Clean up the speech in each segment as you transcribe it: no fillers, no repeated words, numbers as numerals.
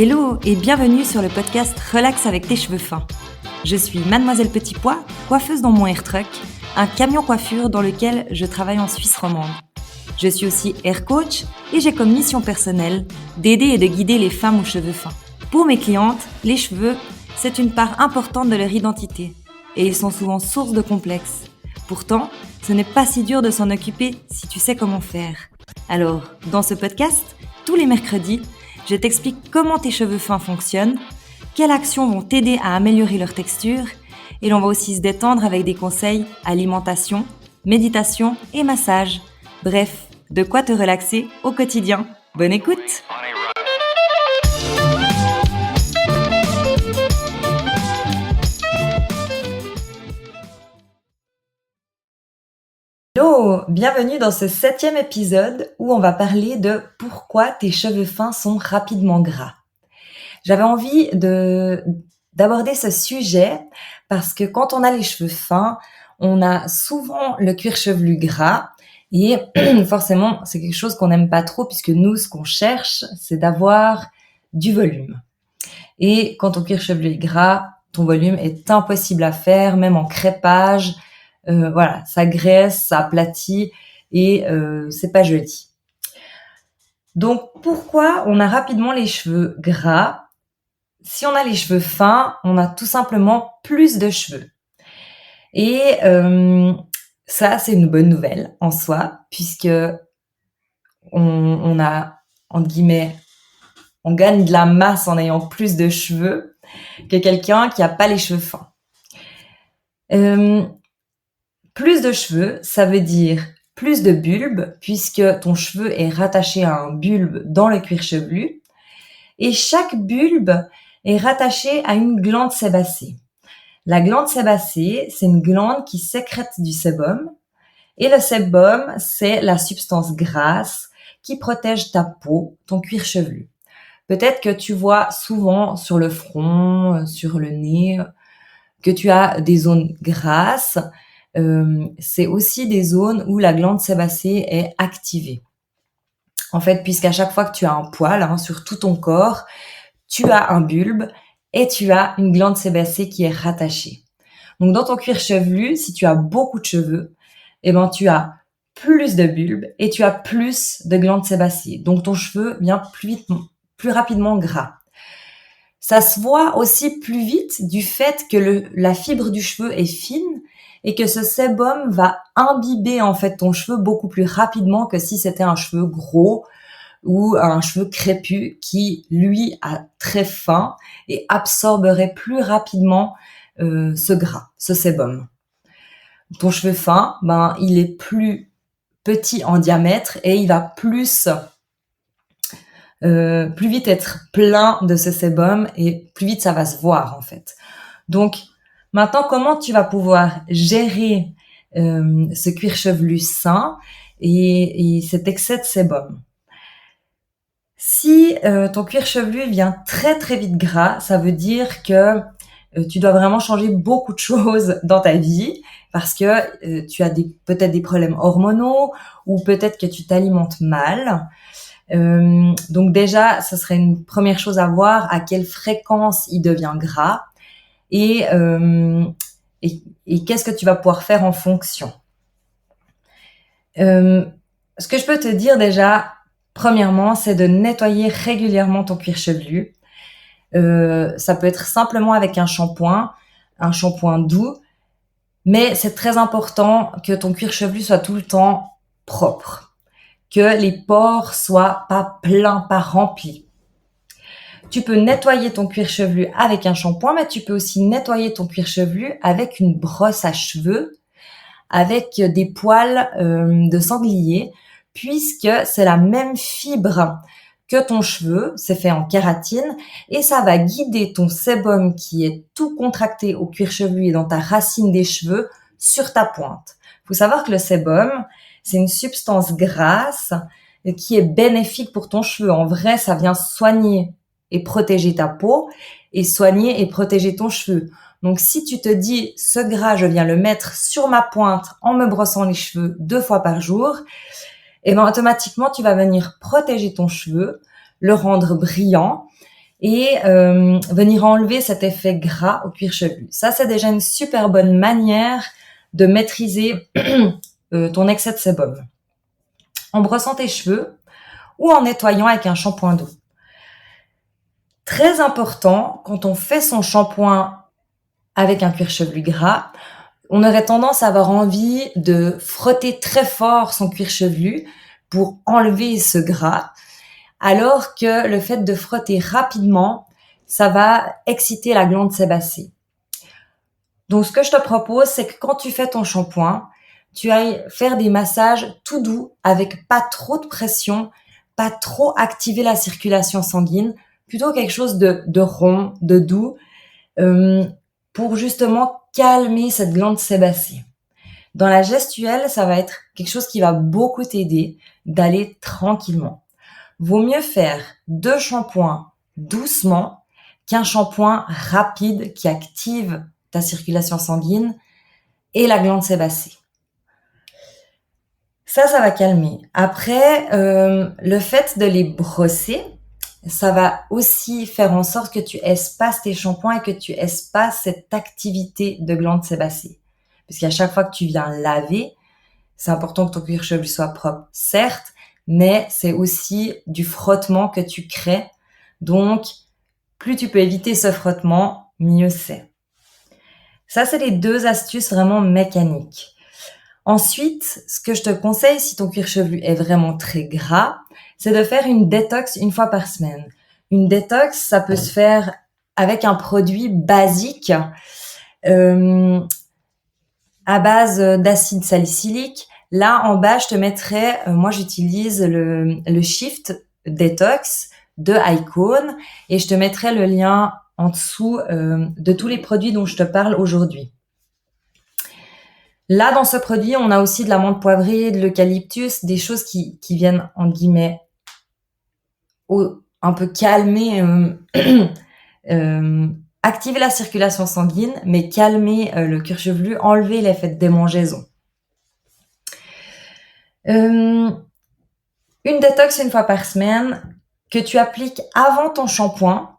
Hello et bienvenue sur le podcast Relax avec tes cheveux fins. Je suis Mademoiselle Petit Pois, coiffeuse dans mon air truck, un camion coiffure dans lequel je travaille en Suisse romande. Je suis aussi hair coach et j'ai comme mission personnelle d'aider et de guider les femmes aux cheveux fins. Pour mes clientes, les cheveux, c'est une part importante de leur identité et ils sont souvent source de complexes. Pourtant, ce n'est pas si dur de s'en occuper si tu sais comment faire. Alors, dans ce podcast, tous les mercredis, je t'explique comment tes cheveux fins fonctionnent, quelles actions vont t'aider à améliorer leur texture, et l'on va aussi se détendre avec des conseils alimentation, méditation et massage. Bref, de quoi te relaxer au quotidien. Bonne écoute! Hello, bienvenue dans ce 7e épisode où on va parler de pourquoi tes cheveux fins sont rapidement gras. J'avais envie d'aborder ce sujet parce que quand on a les cheveux fins, on a souvent le cuir chevelu gras et forcément c'est quelque chose qu'on n'aime pas trop puisque nous ce qu'on cherche c'est d'avoir du volume. Et quand ton cuir chevelu est gras, ton volume est impossible à faire, même en crêpage. Voilà, ça graisse, ça aplatit et c'est pas joli. Donc pourquoi on a rapidement les cheveux gras? Si on a les cheveux fins, on a tout simplement plus de cheveux. Et ça, c'est une bonne nouvelle en soi, puisque on a, entre guillemets, on gagne de la masse en ayant plus de cheveux que quelqu'un qui a pas les cheveux fins. Plus de cheveux, ça veut dire plus de bulbes, puisque ton cheveu est rattaché à un bulbe dans le cuir chevelu. Et chaque bulbe est rattaché à une glande sébacée. La glande sébacée, c'est une glande qui sécrète du sébum. Et le sébum, c'est la substance grasse qui protège ta peau, ton cuir chevelu. Peut-être que tu vois souvent sur le front, sur le nez, que tu as des zones grasses. C'est aussi des zones où la glande sébacée est activée. En fait, puisqu'à chaque fois que tu as un poil sur tout ton corps, tu as un bulbe et tu as une glande sébacée qui est rattachée. Donc, dans ton cuir chevelu, si tu as beaucoup de cheveux, tu as plus de bulbes et tu as plus de glandes sébacées. Donc, ton cheveu vient plus rapidement gras. Ça se voit aussi plus vite du fait que la fibre du cheveu est fine et que ce sébum va imbiber en fait ton cheveu beaucoup plus rapidement que si c'était un cheveu gros ou un cheveu crépus qui, lui, a très fin et absorberait plus rapidement ce gras, ce sébum. Ton cheveu fin, il est plus petit en diamètre et il va plus vite être plein de ce sébum et plus vite ça va se voir en fait. Donc maintenant, comment tu vas pouvoir gérer ce cuir chevelu sain et cet excès de sébum? Si ton cuir chevelu vient très très vite gras, ça veut dire que tu dois vraiment changer beaucoup de choses dans ta vie parce que tu as peut-être des problèmes hormonaux ou peut-être que tu t'alimentes mal. Donc déjà, ce serait une première chose à voir à quelle fréquence il devient gras et qu'est-ce que tu vas pouvoir faire en fonction. Ce que je peux te dire déjà, premièrement, c'est de nettoyer régulièrement ton cuir chevelu. Ça peut être simplement avec un shampoing doux, mais c'est très important que ton cuir chevelu soit tout le temps propre, que les pores soient pas pleins, pas remplis. Tu peux nettoyer ton cuir chevelu avec un shampoing, mais tu peux aussi nettoyer ton cuir chevelu avec une brosse à cheveux, avec des poils de sanglier, puisque c'est la même fibre que ton cheveu, c'est fait en kératine, et ça va guider ton sébum qui est tout contracté au cuir chevelu et dans ta racine des cheveux sur ta pointe. Il faut savoir que le sébum, c'est une substance grasse qui est bénéfique pour ton cheveu. En vrai, ça vient soigner et protéger ta peau et soigner et protéger ton cheveu. Donc, si tu te dis, ce gras, je viens le mettre sur ma pointe en me brossant les cheveux 2 fois par jour, automatiquement, tu vas venir protéger ton cheveu, le rendre brillant et venir enlever cet effet gras au cuir chevelu. Ça, c'est déjà une super bonne manière de maîtriser ton excès de sébum. En brossant tes cheveux ou en nettoyant avec un shampoing doux. Très important, quand on fait son shampoing avec un cuir chevelu gras, on aurait tendance à avoir envie de frotter très fort son cuir chevelu pour enlever ce gras, alors que le fait de frotter rapidement, ça va exciter la glande sébacée. Donc, ce que je te propose, c'est que quand tu fais ton shampoing, tu ailles faire des massages tout doux avec pas trop de pression, pas trop activer la circulation sanguine, plutôt quelque chose de rond, de doux, pour justement calmer cette glande sébacée. Dans la gestuelle, ça va être quelque chose qui va beaucoup t'aider d'aller tranquillement. Vaut mieux faire 2 shampoings doucement qu'un shampoing rapide qui active ta circulation sanguine et la glande sébacée. Ça va calmer. Après, le fait de les brosser, ça va aussi faire en sorte que tu espaces tes shampoings et que tu espaces cette activité de glande sébacée. Parce qu'à chaque fois que tu viens laver, c'est important que ton cuir chevelu soit propre, certes, mais c'est aussi du frottement que tu crées. Donc, plus tu peux éviter ce frottement, mieux c'est. Ça, c'est les 2 astuces vraiment mécaniques. Ensuite, ce que je te conseille si ton cuir chevelu est vraiment très gras, c'est de faire une détox une fois par semaine. Une détox, ça peut se faire avec un produit basique à base d'acide salicylique. Là, en bas, je te mettrai, moi j'utilise le Shift Detox de Icon et je te mettrai le lien en dessous de tous les produits dont je te parle aujourd'hui. Là, dans ce produit, on a aussi de la menthe poivrée, de l'eucalyptus, des choses qui viennent, entre guillemets, un peu calmer, activer la circulation sanguine, mais calmer le cuir chevelu, enlever l'effet de démangeaison. Une détox une fois par semaine que tu appliques avant ton shampoing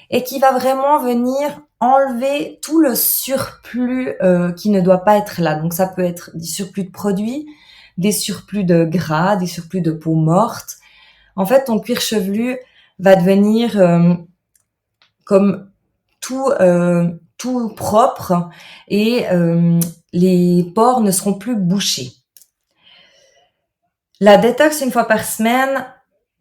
et qui va vraiment venir enlever tout le surplus qui ne doit pas être là. Donc ça peut être des surplus de produits, des surplus de gras, des surplus de peau morte. En fait, ton cuir chevelu va devenir comme tout propre et les pores ne seront plus bouchés. La détox une fois par semaine,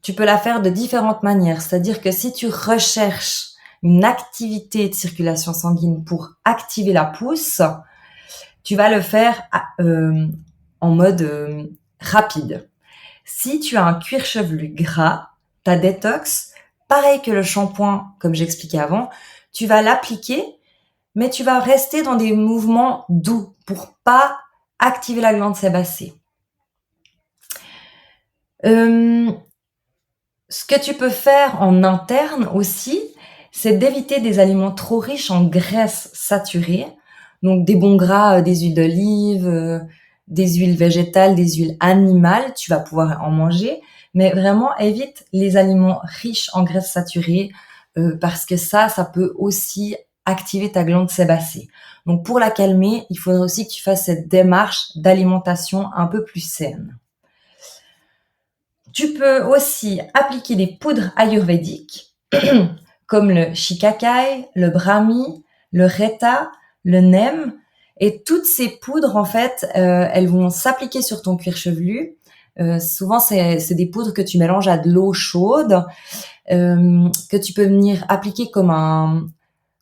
tu peux la faire de différentes manières. C'est-à-dire que si tu recherches une activité de circulation sanguine pour activer la pousse, tu vas le faire en mode rapide. Si tu as un cuir chevelu gras, ta détox, pareil que le shampoing, comme j'expliquais avant, tu vas l'appliquer, mais tu vas rester dans des mouvements doux pour pas activer la glande sébacée. Ce que tu peux faire en interne aussi, c'est d'éviter des aliments trop riches en graisses saturées, donc des bons gras, des huiles d'olive, des huiles végétales, des huiles animales, tu vas pouvoir en manger, mais vraiment évite les aliments riches en graisses saturées parce que ça peut aussi activer ta glande sébacée. Donc pour la calmer, il faudrait aussi que tu fasses cette démarche d'alimentation un peu plus saine. Tu peux aussi appliquer des poudres ayurvédiques comme le shikakai, le brahmi, le reta, le nem. Et toutes ces poudres, en fait, elles vont s'appliquer sur ton cuir chevelu. Souvent, c'est des poudres que tu mélanges à de l'eau chaude, que tu peux venir appliquer comme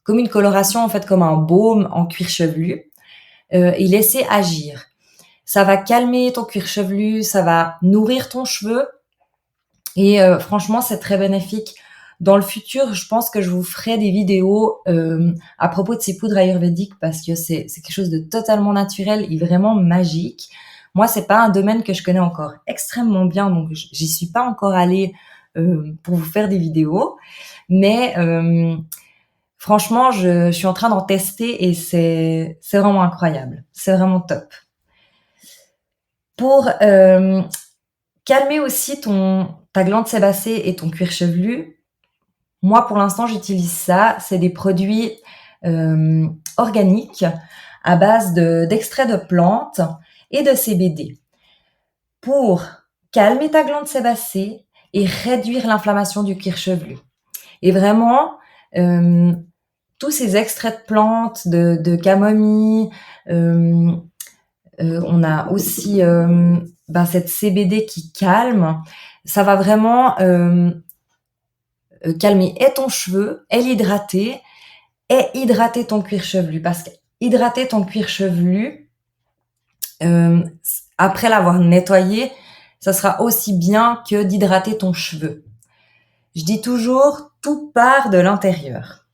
une coloration, en fait, comme un baume en cuir chevelu, et laisser agir. Ça va calmer ton cuir chevelu, ça va nourrir ton cheveu. Et franchement, c'est très bénéfique. Dans le futur, je pense que je vous ferai des vidéos à propos de ces poudres ayurvédiques parce que c'est quelque chose de totalement naturel et vraiment magique. Moi, c'est pas un domaine que je connais encore extrêmement bien, donc j'y suis pas encore allée pour vous faire des vidéos. Mais franchement, je suis en train d'en tester et c'est vraiment incroyable. C'est vraiment top. Pour calmer aussi ta glande sébacée et ton cuir chevelu, Moi, pour l'instant, j'utilise ça. C'est des produits organiques à base d'extraits de plantes et de CBD pour calmer ta glande sébacée et réduire l'inflammation du cuir chevelu. Et vraiment, tous ces extraits de plantes, de camomille, on a aussi cette CBD qui calme. Ça va vraiment calmer et ton cheveu, et l'hydrater, et hydrater ton cuir chevelu. Parce qu'hydrater ton cuir chevelu, après l'avoir nettoyé, ça sera aussi bien que d'hydrater ton cheveu. Je dis toujours, tout part de l'intérieur.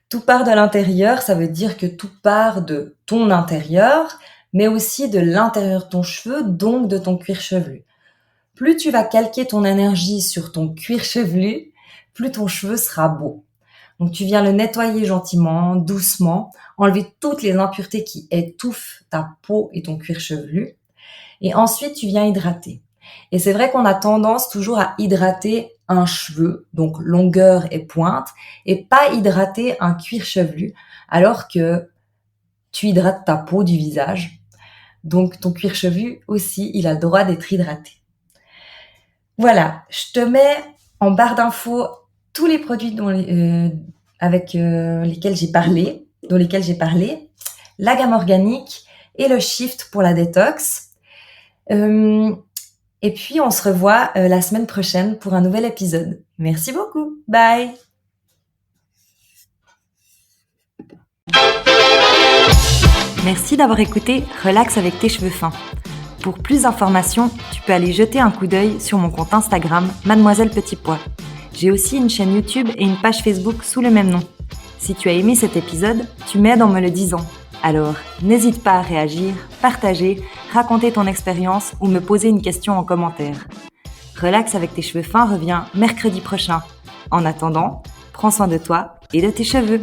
Tout part de l'intérieur, ça veut dire que tout part de ton intérieur, mais aussi de l'intérieur de ton cheveu, donc de ton cuir chevelu. Plus tu vas calquer ton énergie sur ton cuir chevelu, plus ton cheveu sera beau. Donc tu viens le nettoyer gentiment, doucement, enlever toutes les impuretés qui étouffent ta peau et ton cuir chevelu. Et ensuite, tu viens hydrater. Et c'est vrai qu'on a tendance toujours à hydrater un cheveu, donc longueur et pointe, et pas hydrater un cuir chevelu, alors que tu hydrates ta peau du visage. Donc ton cuir chevelu aussi, il a le droit d'être hydraté. Voilà, je te mets en barre d'infos tous les produits avec lesquels j'ai parlé, la gamme organique et le shift pour la détox. Et puis, on se revoit la semaine prochaine pour un nouvel épisode. Merci beaucoup. Bye. Merci d'avoir écouté Relax avec tes cheveux fins. Pour plus d'informations, tu peux aller jeter un coup d'œil sur mon compte Instagram, Mademoiselle Petit Pois. J'ai aussi une chaîne YouTube et une page Facebook sous le même nom. Si tu as aimé cet épisode, tu m'aides en me le disant. Alors, n'hésite pas à réagir, partager, raconter ton expérience ou me poser une question en commentaire. Relax avec tes cheveux fins revient mercredi prochain. En attendant, prends soin de toi et de tes cheveux.